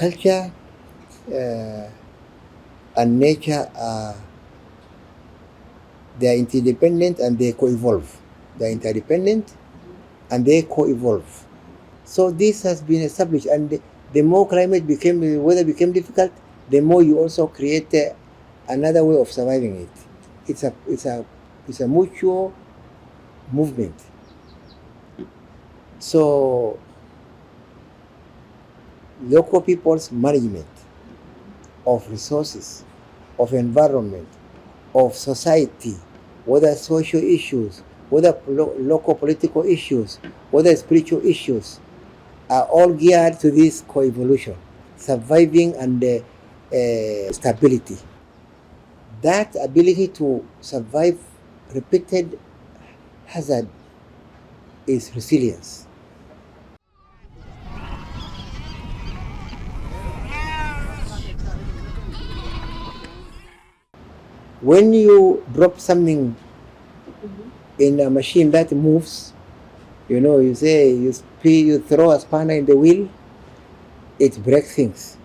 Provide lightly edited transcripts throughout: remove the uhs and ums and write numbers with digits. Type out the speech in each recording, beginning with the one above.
culture and nature they are interdependent and they co-evolve. They are interdependent and they co-evolve. So this has been established, and the more weather became difficult, the more you also create another way of surviving it. It's a mutual movement. So local people's management of resources, of environment, of society, whether social issues, whether local political issues, whether spiritual issues, are all geared to this co-evolution, surviving and stability. That ability to survive repeated hazard is resilience. When you drop something in a machine that moves, you say you throw a spanner in the wheel, it breaks things.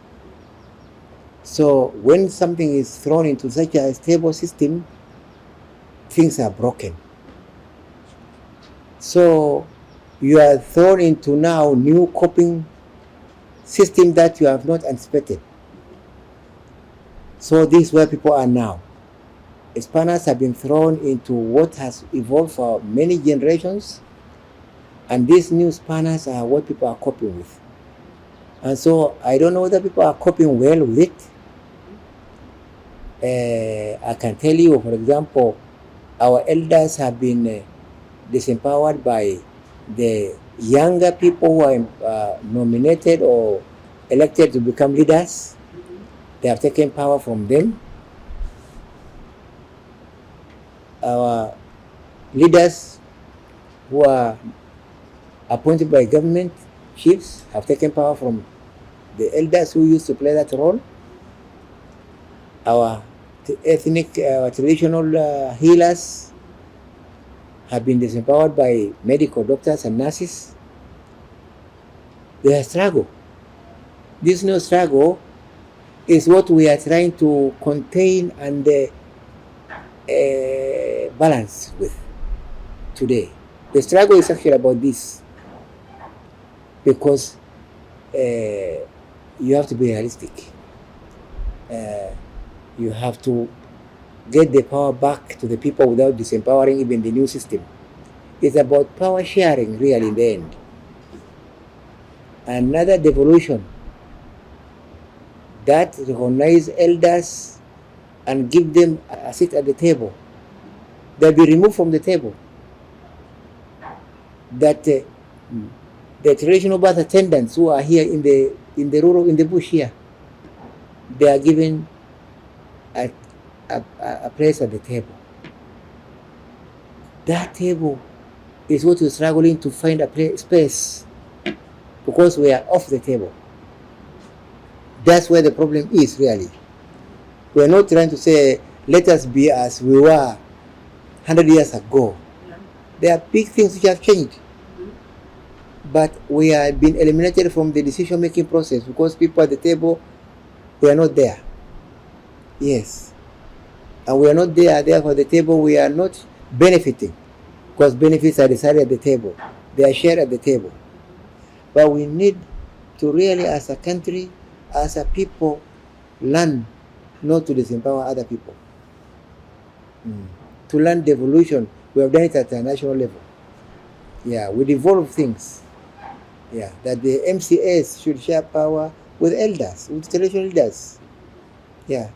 So when something is thrown into such a stable system, things are broken. So you are thrown into now new coping system that you have not anticipated. So this is where people are now. Spanners have been thrown into what has evolved for many generations, and these new spanners are what people are coping with. And so I don't know whether people are coping well with it. I can tell you, for example, our elders have been disempowered by the younger people who are nominated or elected to become leaders. They have taken power from them. Our leaders who are appointed by government chiefs have taken power from the elders who used to play that role. Our ethnic, traditional healers have been disempowered by medical doctors and nurses. They are struggle. This new struggle is what we are trying to contain and balance with today. The struggle is actually about this, because you have to be realistic. You have to get the power back to the people without disempowering even the new system. It's about power sharing, really, in the end. Another devolution that recognize elders and give them a seat at the table. They'll be removed from the table. That the traditional birth attendants who are here in the bush here, they are given a place at the table. That table is what we're struggling to find a space, because we are off the table. That's where the problem is, really. We're not trying to say, let us be as we were 100 years ago. There are big things which have changed. But we have been eliminated from the decision-making process because people at the table, we are not there. Yes. And we are not there, therefore the table we are not benefiting, because benefits are decided at the table. They are shared at the table. But we need to really, as a country, as a people, learn not to disempower other people. To learn devolution. We have done it at a national level. Yeah, we devolve things. Yeah, that the MCAs should share power with elders, with traditional leaders. Yeah,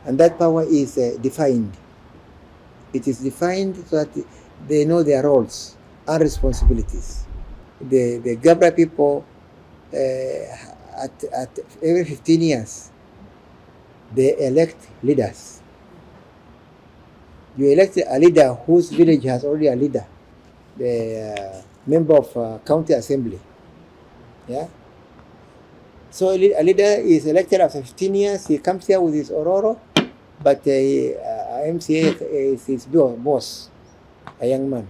and that power is defined. It is defined so that they know their roles and responsibilities. The Gabra people, at every 15 years, they elect leaders. You elect a leader whose village has already a leader, the member of county assembly. Yeah. So a leader is elected after 15 years. He comes here with his Ororo, but MCA is his boss, a young man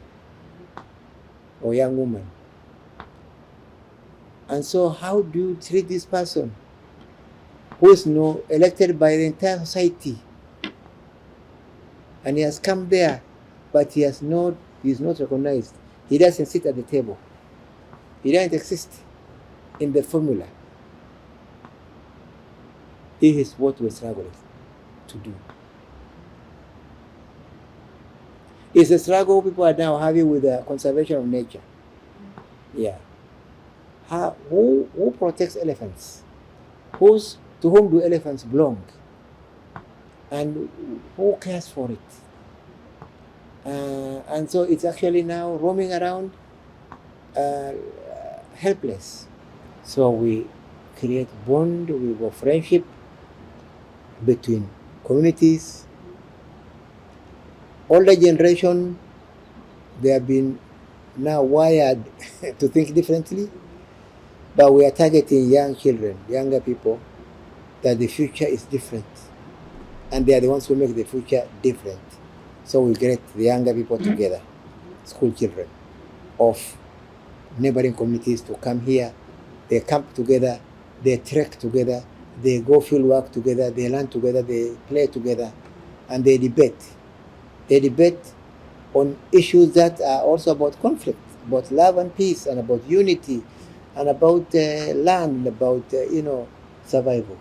or young woman. And so how do you treat this person? who is elected by the entire society, and he has come there, but he is not recognized. He doesn't sit at the table. He doesn't exist in the formula. This is what we're struggling to do. It's a struggle people are now having with the conservation of nature. Yeah. Who protects elephants? To whom do elephants belong? And who cares for it? And so it's actually now roaming around helpless. So we create bond, we have friendship between communities. Older generation, they have been now wired to think differently, but we are targeting young children, younger people, that the future is different, and they are the ones who make the future different. So we get the younger people together, school children of neighboring communities to come here. They camp together, they trek together, they go field work together, they learn together, they play together, and they debate. They debate on issues that are also about conflict, about love and peace, and about unity, and about land, about survival.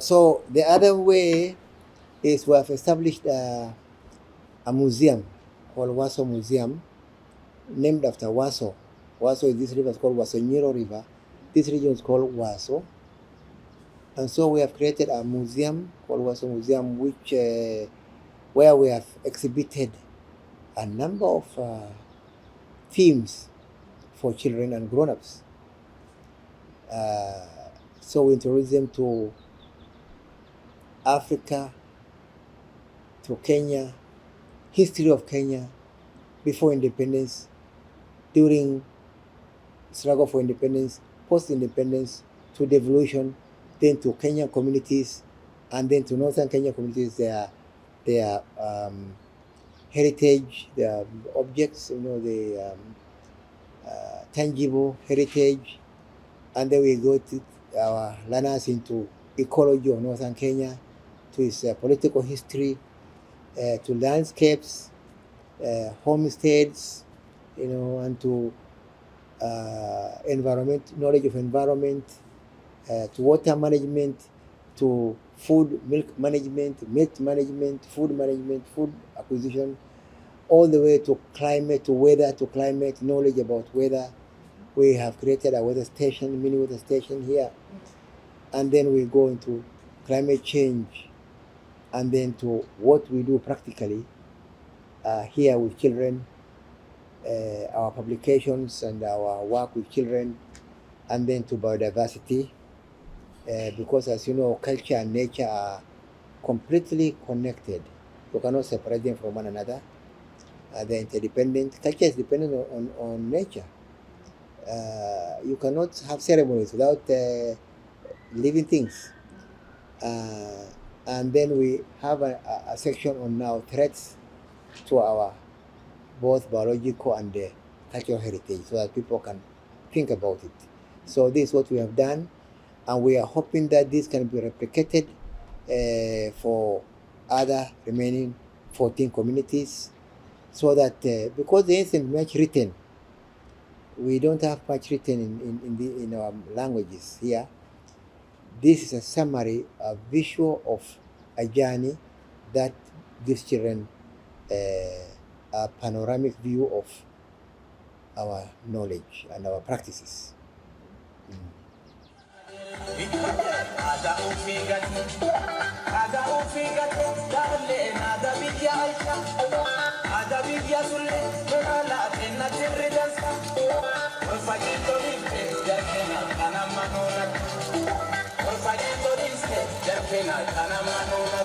So the other way is we have established a museum called Waso Museum, named after Waso. Waso is this river, is called Wasonyiro River. This region is called Waso. And so we have created a museum called Waso Museum, which where we have exhibited a number of themes for children and grown-ups. So we introduce them to Africa, to Kenya, history of Kenya before independence, during struggle for independence, post-independence, to devolution, then to Kenyan communities, and then to northern Kenya communities, their heritage, their objects, the tangible heritage, and then we go to our learners into ecology of northern Kenya, to its political history, to landscapes, homesteads, and to knowledge of environment, to water management, to milk management, meat management, food acquisition, all the way to climate, to weather, to climate, knowledge about weather. We have created a weather station, mini weather station here. And then we go into climate change, and then to what we do practically here with children, our publications and our work with children, and then to biodiversity, because as you know, culture and nature are completely connected. You cannot separate them from one another. They're interdependent. Culture is dependent on nature. You cannot have ceremonies without living things. And then we have a section on now threats to our both biological and cultural heritage, so that people can think about it. So this is what we have done, and we are hoping that this can be replicated for other remaining 14 communities, so that because there isn't much written, we don't have much written in our languages here. This is a summary, a visual of a journey that gives children a panoramic view of our knowledge and our practices. Kena kana mano na